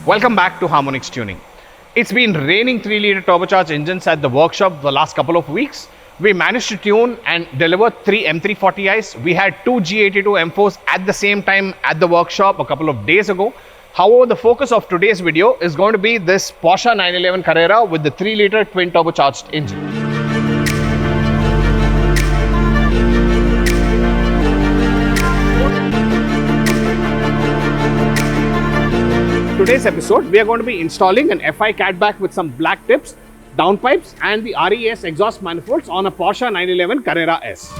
Welcome back to Harmonixx Tuning. It's been raining 3-liter turbocharged engines at the workshop the last couple of weeks. We managed to tune and deliver 3 M340i's. We had 2 G82 M4s at the same time at the workshop a couple of days ago. However, the focus of today's video is going to be this Porsche 911 Carrera with the 3-liter twin turbocharged engine. Today's episode, we are going to be installing an FI catback with some black tips, downpipes and the RES exhaust manifolds on a Porsche 911 Carrera S.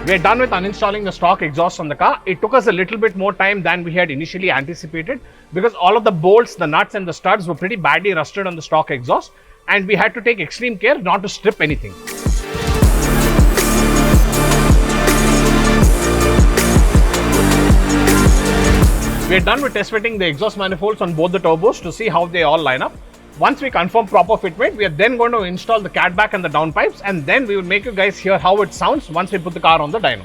We're done with uninstalling the stock exhaust on the car. It took us a little bit more time than we had initially anticipated because all of the bolts, the nuts and the studs were pretty badly rusted on the stock exhaust, and we had to take extreme care not to strip anything. We're done with test fitting the exhaust manifolds on both the turbos to see how they all line up. Once we confirm proper fitment, we are then going to install the catback and the downpipes, and then we will make you guys hear how it sounds once we put the car on the dyno.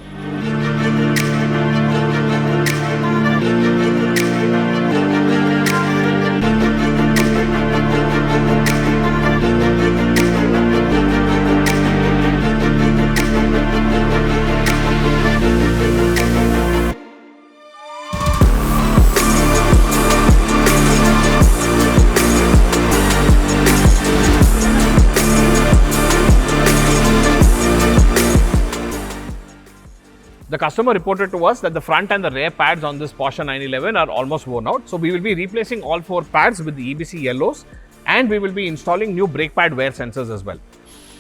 The customer reported to us that the front and the rear pads on this Porsche 911 are almost worn out. So we will be replacing all 4 pads with the EBC yellows, and we will be installing new brake pad wear sensors as well.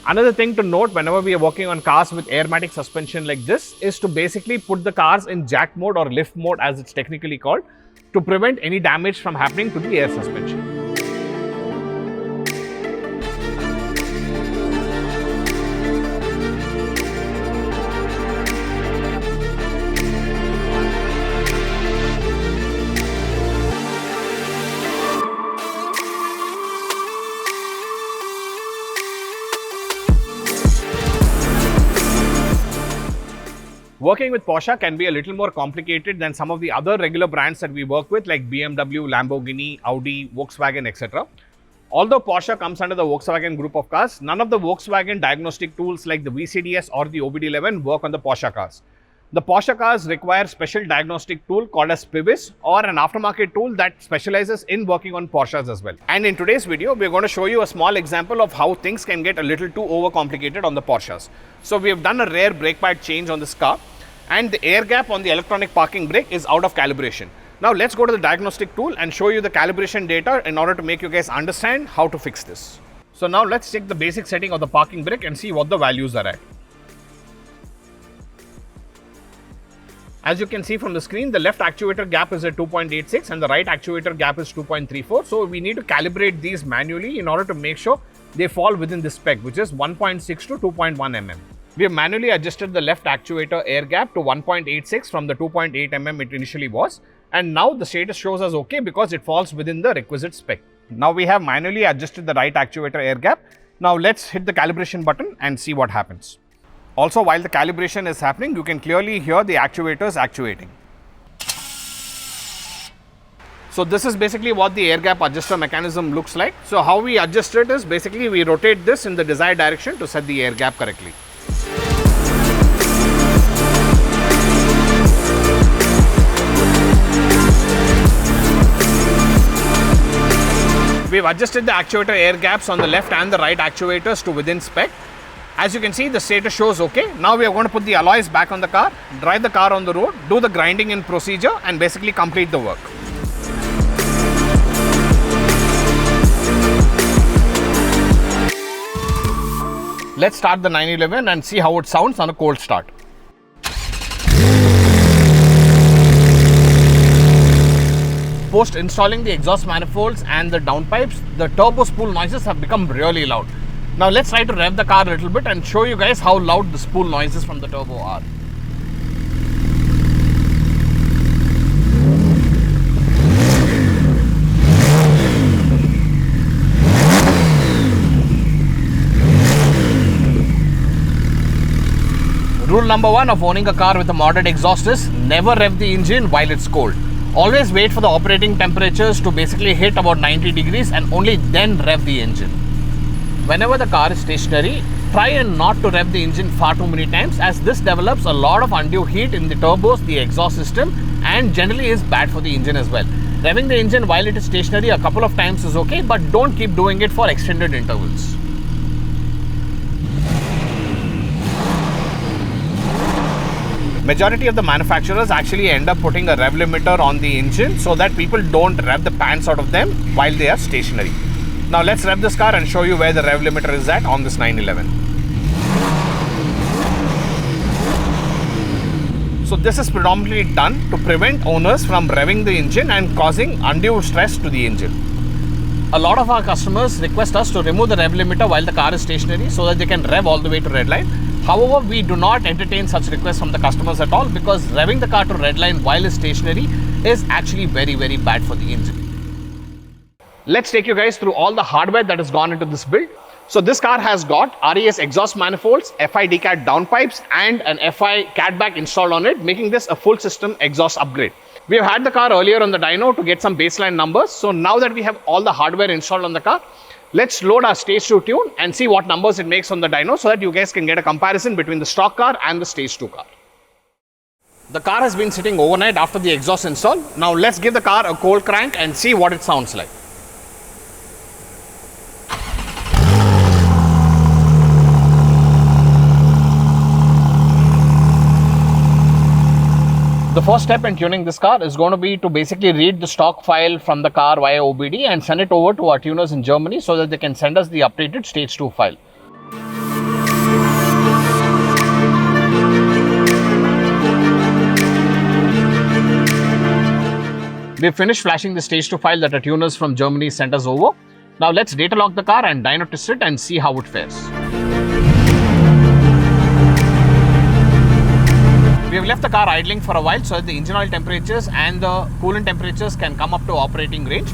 Another thing to note whenever we are working on cars with airmatic suspension like this is to basically put the cars in jack mode or lift mode, as it's technically called, to prevent any damage from happening to the air suspension. Working with Porsche can be a little more complicated than some of the other regular brands that we work with, like BMW, Lamborghini, Audi, Volkswagen, etc. Although Porsche comes under the Volkswagen group of cars, none of the Volkswagen diagnostic tools like the VCDS or the OBD11 work on the Porsche cars. The Porsche cars require special diagnostic tool called as PIVIS, or an aftermarket tool that specializes in working on Porsches as well. And in today's video, we're going to show you a small example of how things can get a little too overcomplicated on the Porsches. So we have done a rear brake pad change on this car, and the air gap on the electronic parking brake is out of calibration. Now let's go to the diagnostic tool and show you the calibration data in order to make you guys understand how to fix this. So now let's check the basic setting of the parking brake and see what the values are at. As you can see from the screen, the left actuator gap is at 2.86 and the right actuator gap is 2.34. So we need to calibrate these manually in order to make sure they fall within this spec, which is 1.6 to 2.1 mm. We have manually adjusted the left actuator air gap to 1.86 from the 2.8 mm it initially was, and now the status shows us okay because it falls within the requisite spec. Now we have manually adjusted the right actuator air gap. Now let's hit the calibration button and see what happens. Also, while the calibration is happening, you can clearly hear the actuators actuating. So this is basically what the air gap adjuster mechanism looks like. So how we adjust it is basically we rotate this in the desired direction to set the air gap correctly. We've adjusted the actuator air gaps on the left and the right actuators to within spec. As you can see, the status shows okay. Now we are going to put the alloys back on the car, drive the car on the road, do the grinding in procedure and basically complete the work. Let's start the 911 and see how it sounds on a cold start. Post installing the exhaust manifolds and the downpipes, the turbo spool noises have become really loud. Now let's try to rev the car a little bit and show you guys how loud the spool noises from the turbo are. Rule number 1 of owning a car with a modded exhaust is never rev the engine while it's cold. Always wait for the operating temperatures to basically hit about 90 degrees and only then rev the engine. Whenever the car is stationary, try and not to rev the engine far too many times, as this develops a lot of undue heat in the turbos, the exhaust system, and generally is bad for the engine as well. Revving the engine while it is stationary a couple of times is okay, but don't keep doing it for extended intervals. Majority of the manufacturers actually end up putting a rev limiter on the engine so that people don't rev the pants out of them while they are stationary. Now let's rev this car and show you where the rev limiter is at on this 911. So this is predominantly done to prevent owners from revving the engine and causing undue stress to the engine. A lot of our customers request us to remove the rev limiter while the car is stationary so that they can rev all the way to redline. However, we do not entertain such requests from the customers at all, because revving the car to redline while it's stationary is actually very, very bad for the engine. Let's take you guys through all the hardware that has gone into this build. So this car has got RES exhaust manifolds, FI decat downpipes, and an FI catback installed on it, making this a full system exhaust upgrade. We have had the car earlier on the dyno to get some baseline numbers. So now that we have all the hardware installed on the car, let's load our stage 2 tune and see what numbers it makes on the dyno so that you guys can get a comparison between the stock car and the stage 2 car. The car has been sitting overnight after the exhaust install. Now let's give the car a cold crank and see what it sounds like. The first step in tuning this car is going to be to basically read the stock file from the car via OBD and send it over to our tuners in Germany so that they can send us the updated stage 2 file. We've finished flashing the stage 2 file that our tuners from Germany sent us over. Now let's data log the car and dyno test it and see how it fares. We have left the car idling for a while so that the engine oil temperatures and the coolant temperatures can come up to operating range.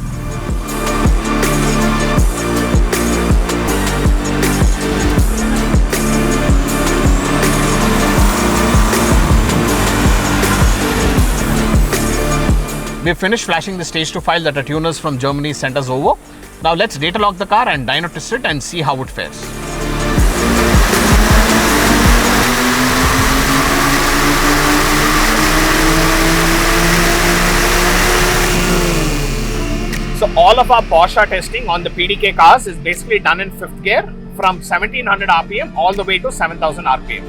We have finished flashing the stage 2 file that our tuners from Germany sent us over. Now let's data log the car and dyno test it and see how it fares. So all of our Porsche testing on the PDK cars is basically done in 5th gear from 1700 RPM all the way to 7000 RPM.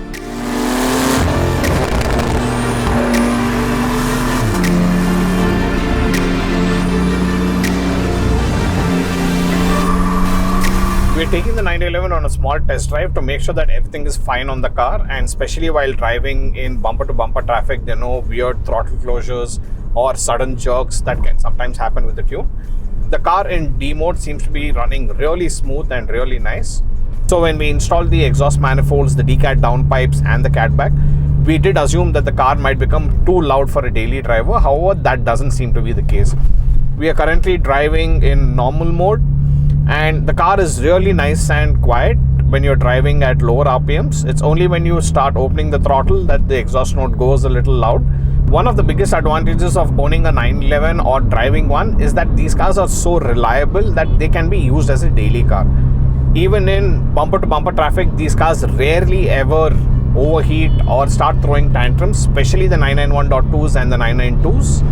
We're taking the 911 on a small test drive to make sure that everything is fine on the car, and especially while driving in bumper to bumper traffic, there are no weird throttle closures or sudden jerks that can sometimes happen with the tune. The car in D mode seems to be running really smooth and really nice. So when we installed the exhaust manifolds, the decat downpipes and the catback, we did assume that the car might become too loud for a daily driver. However, that doesn't seem to be the case. We are currently driving in normal mode and the car is really nice and quiet when you're driving at lower RPMs. It's only when you start opening the throttle that the exhaust note goes a little loud. One of the biggest advantages of owning a 911 or driving one is that these cars are so reliable that they can be used as a daily car. Even in bumper to bumper traffic, these cars rarely ever overheat or start throwing tantrums, especially the 991.2s and the 992s.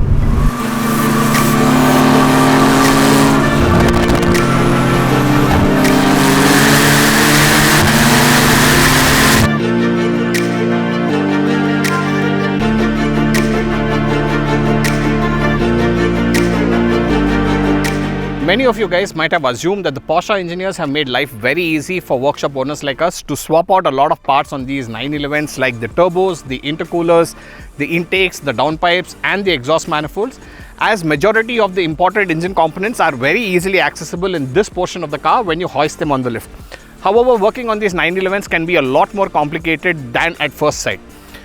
Many of you guys might have assumed that the Porsche engineers have made life very easy for workshop owners like us to swap out a lot of parts on these 911s, like the turbos, the intercoolers, the intakes, the downpipes and the exhaust manifolds, as majority of the imported engine components are very easily accessible in this portion of the car when you hoist them on the lift. However, working on these 911s can be a lot more complicated than at first sight.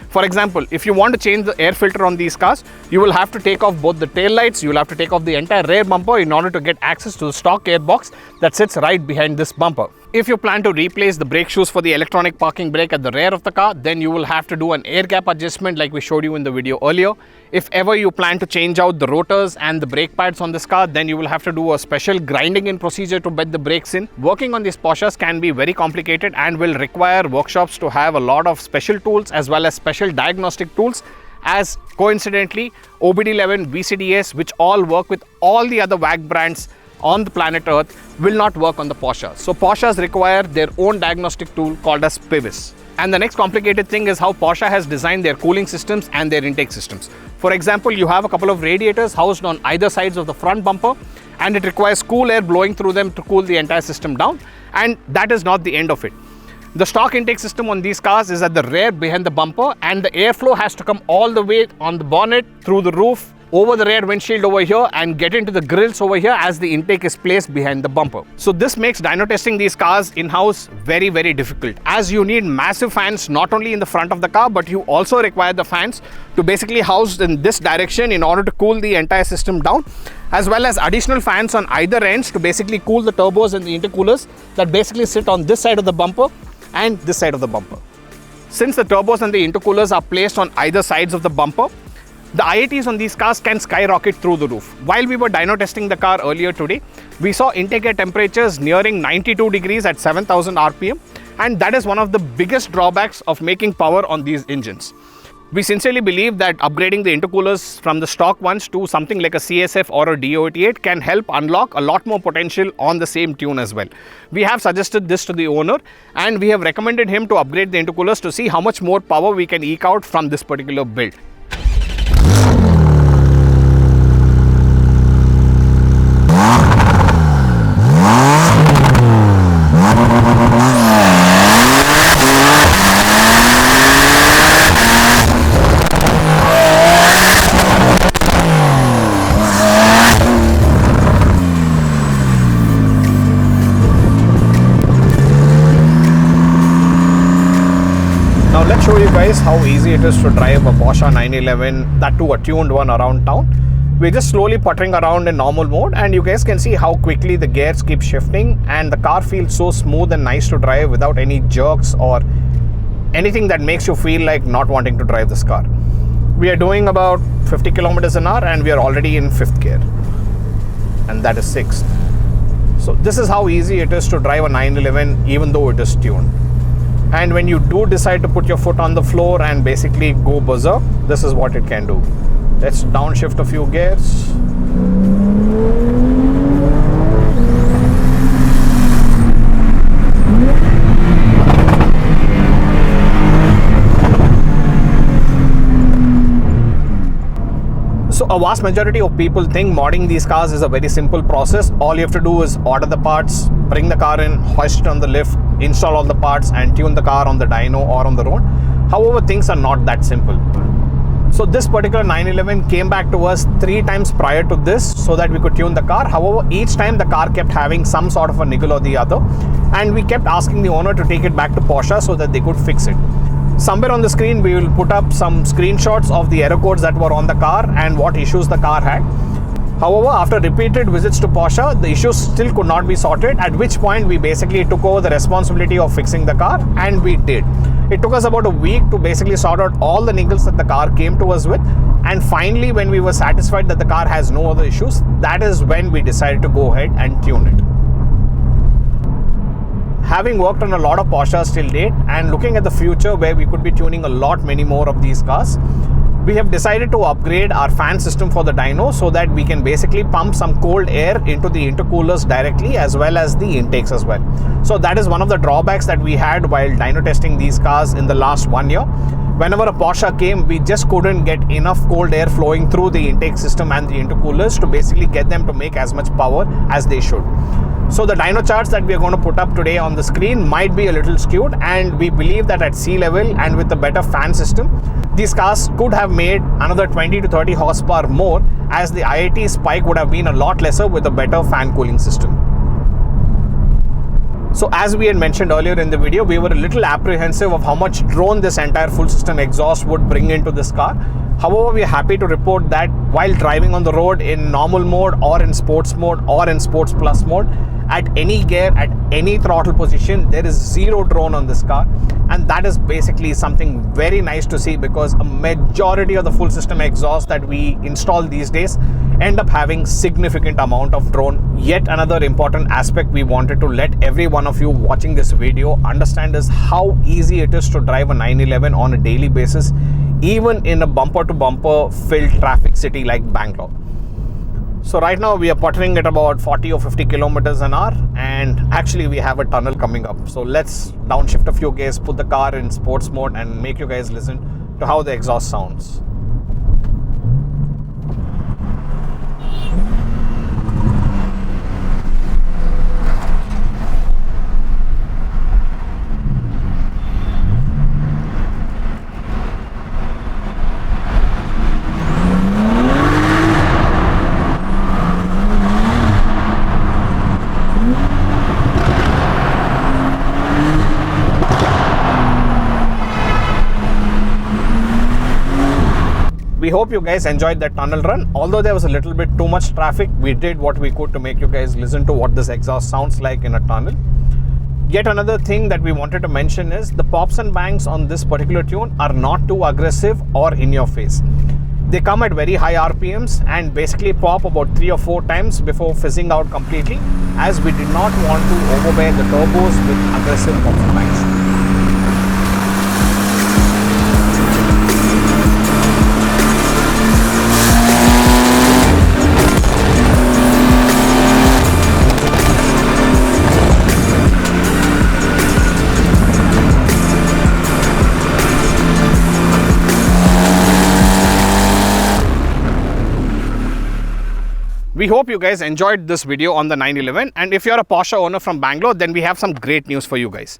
For example, if you want to change the air filter on these cars, you will have to take off both the tail lights, you will have to take off the entire rear bumper in order to get access to the stock air box that sits right behind this bumper. If you plan to replace the brake shoes for the electronic parking brake at the rear of the car, then you will have to do an air gap adjustment like we showed you in the video earlier. If ever you plan to change out the rotors and the brake pads on this car, then you will have to do a special grinding in procedure to bed the brakes in. Working on these Porsches can be very complicated and will require workshops to have a lot of special tools as well as special diagnostic tools, as coincidentally OBD11, VCDS, which all work with all the other WAG brands on the planet Earth, will not work on the Porsche. So Porsches require their own diagnostic tool called as PIVIS. And the next complicated thing is how Porsche has designed their cooling systems and their intake systems. For example, you have a couple of radiators housed on either sides of the front bumper, and it requires cool air blowing through them to cool the entire system down, and that is not the end of it. The stock intake system on these cars is at the rear behind the bumper, and the airflow has to come all the way on the bonnet, through the roof, over the rear windshield over here, and get into the grills over here as the intake is placed behind the bumper. So this makes dyno testing these cars in-house very, very difficult, as you need massive fans not only in the front of the car, but you also require the fans to basically house in this direction in order to cool the entire system down, as well as additional fans on either ends to basically cool the turbos and the intercoolers that basically sit on this side of the bumper and this side of the bumper. Since the turbos and the intercoolers are placed on either sides of the bumper, the IATs on these cars can skyrocket through the roof. While we were dyno testing the car earlier today, we saw intake air temperatures nearing 92 degrees at 7000 RPM, and that is one of the biggest drawbacks of making power on these engines. We sincerely believe that upgrading the intercoolers from the stock ones to something like a CSF or a D088 can help unlock a lot more potential on the same tune as well. We have suggested this to the owner, and we have recommended him to upgrade the intercoolers to see how much more power we can eke out from this particular build. Now let's show you guys how easy it is to drive a Porsche 911, that too a tuned one, around town. We're just slowly puttering around in normal mode, and you guys can see how quickly the gears keep shifting, and the car feels so smooth and nice to drive without any jerks or anything that makes you feel like not wanting to drive this car. We are doing about 50 kilometers an hour and we are already in 5th gear, and that is 6th. So this is how easy it is to drive a 911 even though it is tuned. And when you do decide to put your foot on the floor and basically go berserk, this is what it can do. Let's downshift a few gears. So a vast majority of people think modding these cars is a very simple process. All you have to do is order the parts, bring the car in, hoist it on the lift, install all the parts and tune the car on the dyno or on the road. However, things are not that simple. So this particular 911 came back to us 3 times prior to this so that we could tune the car. However, each time the car kept having some sort of a niggle or the other, and we kept asking the owner to take it back to Porsche so that they could fix it. Somewhere on the screen we will put up some screenshots of the error codes that were on the car and what issues the car had. However, after repeated visits to Porsche, the issues still could not be sorted, at which point we basically took over the responsibility of fixing the car, and we did. It took us about a week to basically sort out all the niggles that the car came to us with, and finally when we were satisfied that the car has no other issues, that is when we decided to go ahead and tune it. Having worked on a lot of Porsches till date and looking at the future where we could be tuning many more of these cars, we have decided to upgrade our fan system for the dyno so that we can basically pump some cold air into the intercoolers directly as well as the intakes as well. So that is one of the drawbacks that we had while dyno testing these cars in the last 1 year. Whenever a Porsche came, we just couldn't get enough cold air flowing through the intake system and the intercoolers to basically get them to make as much power as they should. So the dyno charts that we are going to put up today on the screen might be a little skewed, and we believe that at sea level and with the better fan system, these cars could have made another 20 to 30 horsepower more, as the IIT spike would have been a lot lesser with a better fan cooling system. So as we had mentioned earlier in the video, we were a little apprehensive of how much drone this entire full system exhaust would bring into this car. However, we are happy to report that while driving on the road in normal mode or in sports mode or in sports plus mode, at any gear, at any throttle position, there is zero drone on this car. And that is basically something very nice to see, because a majority of the full system exhaust that we install these days end up having significant amount of drone. Yet another important aspect we wanted to let every one of you watching this video understand is how easy it is to drive a 911 on a daily basis, even in a bumper to bumper filled traffic city like Bangalore. So right now we are puttering at about 40 or 50 kilometers an hour, and actually we have a tunnel coming up. So let's downshift a few gears, put the car in sports mode, and make you guys listen to how the exhaust sounds. We hope you guys enjoyed that tunnel run. Although there was a little bit too much traffic, we did what we could to make you guys listen to what this exhaust sounds like in a tunnel. Yet another thing that we wanted to mention is the pops and bangs on this particular tune are not too aggressive or in your face. They come at very high RPMs and basically pop about 3 or 4 times before fizzing out completely, as we did not want to overbear the turbos with aggressive pops and bangs. We hope you guys enjoyed this video on the 911, and if you're a Porsche owner from Bangalore, then we have some great news for you guys.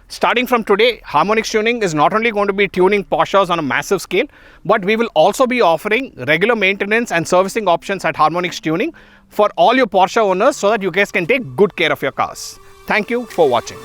Starting from today, Harmonixx Tuning is not only going to be tuning Porsches on a massive scale, but we will also be offering regular maintenance and servicing options at Harmonixx Tuning for all your Porsche owners, so that you guys can take good care of your cars. Thank you for watching.